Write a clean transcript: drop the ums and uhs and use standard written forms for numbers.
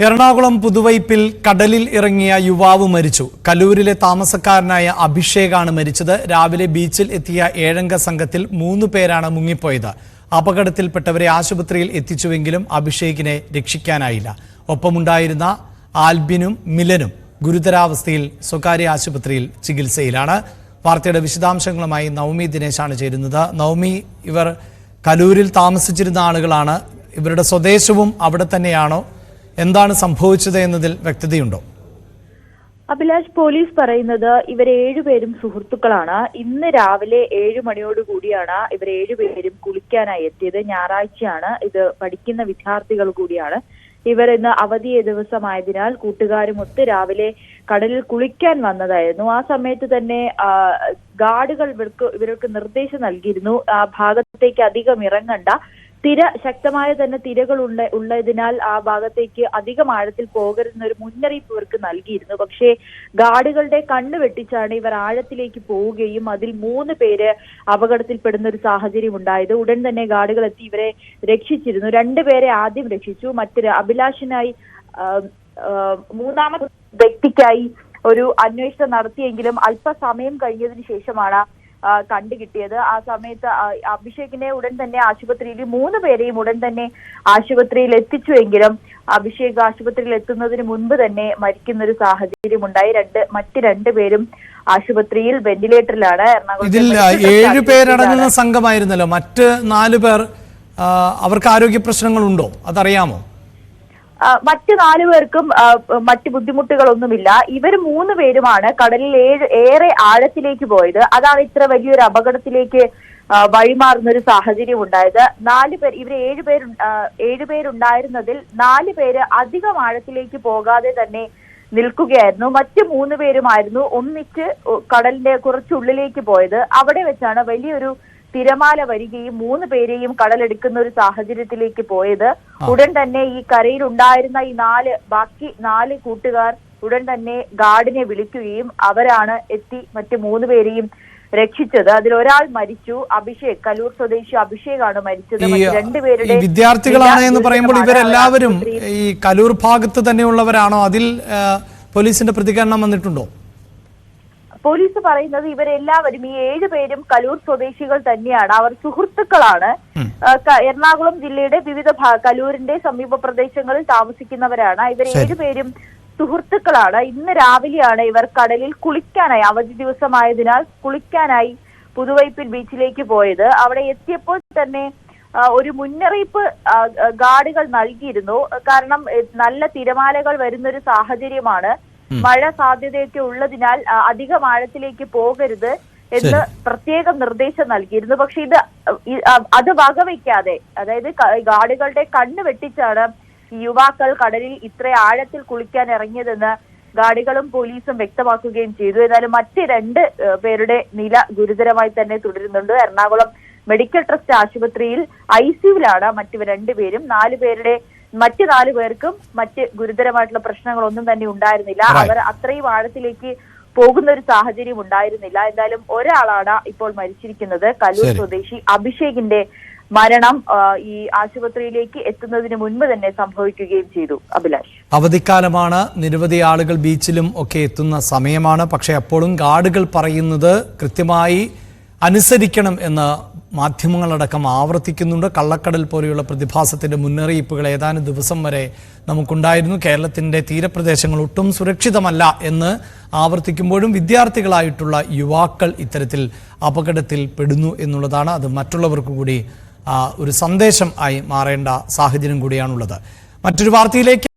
എറണാകുളം പുതുവൈപ്പിൽ കടലിൽ ഇറങ്ങിയ യുവാവ് മരിച്ചു. കലൂരിലെ താമസക്കാരനായ അഭിഷേകാണ് മരിച്ചത്. രാവിലെ ബീച്ചിൽ എത്തിയ 7-അംഗ സംഘത്തിൽ 3 പേരാണ് മുങ്ങിപ്പോയത്. അപകടത്തിൽപ്പെട്ടവരെ ആശുപത്രിയിൽ എത്തിച്ചുവെങ്കിലും അഭിഷേകിനെ രക്ഷിക്കാനായില്ല. ഒപ്പമുണ്ടായിരുന്ന ആൽബിനും മിലനും ഗുരുതരാവസ്ഥയിൽ സ്വകാര്യ ആശുപത്രിയിൽ ചികിത്സയിലാണ്. വാർത്തയുടെ വിശദാംശങ്ങളുമായി നവമി ദിനേശാണ് ചേരുന്നത്. നവമി, ഇവർ കലൂരിൽ താമസിച്ചിരുന്ന ആളുകളാണ്. ഇവരുടെ സ്വദേശവും അവിടെ തന്നെയാണോ? എന്താണ് സംഭവിച്ചത് എന്നതിൽ വ്യക്തതയുണ്ടോ? അഭിലാഷ്, പോലീസ് പറയുന്നത് ഇവർ 7 പേരും സുഹൃത്തുക്കളാണ്. ഇന്ന് രാവിലെ 7 മണിയോടുകൂടിയാണ് ഇവർ 7 പേരും കുളിക്കാനായി എത്തിയത്. ഞായറാഴ്ചയാണ്. ഇത് പഠിക്കുന്ന വിദ്യാർത്ഥികൾ കൂടിയാണ്. ഇവർ ഇന്ന് അവധി ദിവസമായതിനാൽ കൂട്ടുകാരുമൊത്ത് രാവിലെ കടലിൽ കുളിക്കാൻ വന്നതായിരുന്നു. ആ സമയത്ത് തന്നെ ഗാർഡുകൾ ഇവർക്ക് നിർദ്ദേശം നൽകിയിരുന്നു, ആ ഭാഗത്തേക്ക് അധികം ഇറങ്ങണ്ട, ശക്തമായ തന്നെ തിരകൾ ഉള്ളതിനാൽ ആ ഭാഗത്തേക്ക് അധികം ആഴത്തിൽ പോകരുതെന്നൊരു മുന്നറിയിപ്പ് ഇവർക്ക് നൽകിയിരുന്നു. പക്ഷേ ഗാർഡുകളുടെ കണ്ണ് വെട്ടിച്ചാണ് ഇവർ ആഴത്തിലേക്ക് പോവുകയും അതിൽ 3 പേര് അപകടത്തിൽപ്പെടുന്ന ഒരു സാഹചര്യം ഉണ്ടായത്. ഉടൻ തന്നെ ഗാർഡുകൾ എത്തി ഇവരെ രക്ഷിച്ചിരുന്നു. 2 പേരെ ആദ്യം രക്ഷിച്ചു. മറ്റൊരു അഭിലാഷിനായി 3ാമത്തെ വ്യക്തിക്കായി ഒരു അന്വേഷണം നടത്തിയെങ്കിലും അല്പസമയം കഴിഞ്ഞതിന് ശേഷമാണ് കണ്ടുകിട്ടിയത്. ആ സമയത്ത് അഭിഷേകിനെ ഉടൻ തന്നെ ആശുപത്രിയിൽ 3 പേരെയും ഉടൻ തന്നെ ആശുപത്രിയിൽ എത്തിച്ചുവെങ്കിലും അഭിഷേക് ആശുപത്രിയിൽ എത്തുന്നതിന് മുൻപ് തന്നെ മരിക്കുന്ന ഒരു സാഹചര്യം ഉണ്ടായി. മറ്റ് 2 പേരും ആശുപത്രിയിൽ വെന്റിലേറ്ററിലാണ്. ഇതിൽ 7 പേരടങ്ങുന്ന സംഘമായിരുന്നല്ലോ. മറ്റ് 4 പേർ, അവർക്ക് ആരോഗ്യ പ്രശ്നങ്ങളുണ്ടോ? അതറിയാമോ? മറ്റ് 4 പേർക്കും മറ്റ് ബുദ്ധിമുട്ടുകളൊന്നുമില്ല. ഇവർ 3 പേരുമാണ് കടലിൽ ഏറെ ആഴത്തിലേക്ക് പോയത്. അതാണ് ഇത്ര വലിയൊരു അപകടത്തിലേക്ക് വഴിമാറുന്ന ഒരു സാഹചര്യം ഉണ്ടായത്. 4 പേർ, ഇവർ 7 പേരുണ്ടായിരുന്നതിൽ 4 പേര് അധികം ആഴത്തിലേക്ക് പോകാതെ തന്നെ നിൽക്കുകയായിരുന്നു. മറ്റ് 3 പേരുമായിരുന്നു ഒന്നിച്ച് കടലിന്റെ കുറച്ചുള്ളിലേക്ക് പോയത്. അവിടെ വെച്ചാണ് വലിയൊരു തിരമാല വരികയും 3 പേരെയും കടലെടുക്കുന്ന ഒരു സാഹചര്യത്തിലേക്ക് പോയത്. ഉടൻ തന്നെ ഈ കരയിൽ ഉണ്ടായിരുന്ന ഈ ബാക്കി 4 കൂട്ടുകാർ ഉടൻ തന്നെ ഗാർഡിനെ വിളിക്കുകയും അവരാണ് എത്തി മറ്റ് 3 പേരെയും രക്ഷിച്ചത്. അതിൽ ഒരാൾ മരിച്ചു. അഭിഷേക്, കലൂർ സ്വദേശി അഭിഷേകാണ് മരിച്ചത്. 2 പേരുടെ വിദ്യാർത്ഥികളാണ് എന്ന് പറയുമ്പോൾ ഇവരെല്ലാവരും ഈ കലൂർ ഭാഗത്ത് തന്നെയുള്ളവരാണോ? അതിൽ പോലീസിന്റെ പ്രതികരണം വന്നിട്ടുണ്ടോ? പോലീസ് പറയുന്നത് ഇവരെല്ലാവരും, ഈ 7 പേരും കലൂർ സ്വദേശികൾ തന്നെയാണ്. അവർ സുഹൃത്തുക്കളാണ്. എറണാകുളം ജില്ലയുടെ വിവിധ കലൂരിന്റെ സമീപ പ്രദേശങ്ങളിൽ താമസിക്കുന്നവരാണ്. ഇവർ 7 പേരും സുഹൃത്തുക്കളാണ്. ഇന്ന് രാവിലെയാണ് ഇവർ കടലിൽ കുളിക്കാനായി, അവധി ദിവസമായതിനാൽ കുളിക്കാനായി പുതുവൈപ്പിൽ ബീച്ചിലേക്ക് പോയത്. അവിടെ എത്തിയപ്പോൾ തന്നെ ഒരു മുന്നറിയിപ്പ് ഗാർഡുകൾ നൽകിയിരുന്നു. കാരണം നല്ല തിരമാലകൾ വരുന്നൊരു സാഹചര്യമാണ്, മഴ സാധ്യതയൊക്കെ ഉള്ളതിനാൽ അധികം ആഴത്തിലേക്ക് പോകരുത് എന്ന് പ്രത്യേകം നിർദ്ദേശം നൽകിയിരുന്നു. പക്ഷെ അത് വകവയ്ക്കാതെ, അതായത് ഗാർഡുകളുടെ കണ്ണ് വെട്ടിച്ചാണ് യുവാക്കൾ കടലിൽ ഇത്ര ആഴത്തിൽ കുളിക്കാൻ ഇറങ്ങിയതെന്ന് ഗാർഡുകളും പോലീസും വ്യക്തമാക്കുകയും ചെയ്തു. എന്നാലും മറ്റ് 2 പേരുടെ നില ഗുരുതരമായി തന്നെ തുടരുന്നുണ്ട്. എറണാകുളം മെഡിക്കൽ ട്രസ്റ്റ് ആശുപത്രിയിൽ ICUവിലാണ് മറ്റ് 2 പേരും. മറ്റ് 4 പേർക്കും മറ്റ് ഗുരുതരമായിട്ടുള്ള പ്രശ്നങ്ങളൊന്നും തന്നെ ഉണ്ടായിരുന്നില്ല. അവർ അത്രയും ആഴത്തിലേക്ക് പോകുന്ന ഒരു സാഹചര്യം ഉണ്ടായിരുന്നില്ല. എന്തായാലും ഒരാളാണ് ഇപ്പോൾ മരിച്ചിരിക്കുന്നത്. കലൂർ സ്വദേശി അഭിഷേകിന്റെ മരണം ഈ ആശുപത്രിയിലേക്ക് എത്തുന്നതിന് മുൻപ് തന്നെ സംഭവിക്കുകയും ചെയ്തു. അഭിലാഷ്, അവധിക്കാലമാണ്, നിരവധി ആളുകൾ ബീച്ചിലും ഒക്കെ എത്തുന്ന സമയമാണ്. പക്ഷെ അപ്പോഴും ഗാർഡുകൾ പറയുന്നത് കൃത്യമായി അനുസരിക്കണം എന്ന് മാധ്യമങ്ങളടക്കം ആവർത്തിക്കുന്നുണ്ട്. കള്ളക്കടൽ പോലെയുള്ള പ്രതിഭാസത്തിന്റെ മുന്നറിയിപ്പുകൾ ഏതാനും ദിവസം വരെ നമുക്കുണ്ടായിരുന്നു. കേരളത്തിന്റെ തീരപ്രദേശങ്ങൾ ഒട്ടും സുരക്ഷിതമല്ല എന്ന് ആവർത്തിക്കുമ്പോഴും വിദ്യാർത്ഥികളായിട്ടുള്ള യുവാക്കൾ ഇത്തരത്തിൽ അപകടത്തിൽ പെടുന്നു എന്നുള്ളതാണ്. അത് മറ്റുള്ളവർക്ക് കൂടി ഒരു സന്ദേശം ആയി മാറേണ്ട സാഹചര്യം കൂടിയാണുള്ളത്. മറ്റൊരു വാർത്തയിലേക്ക്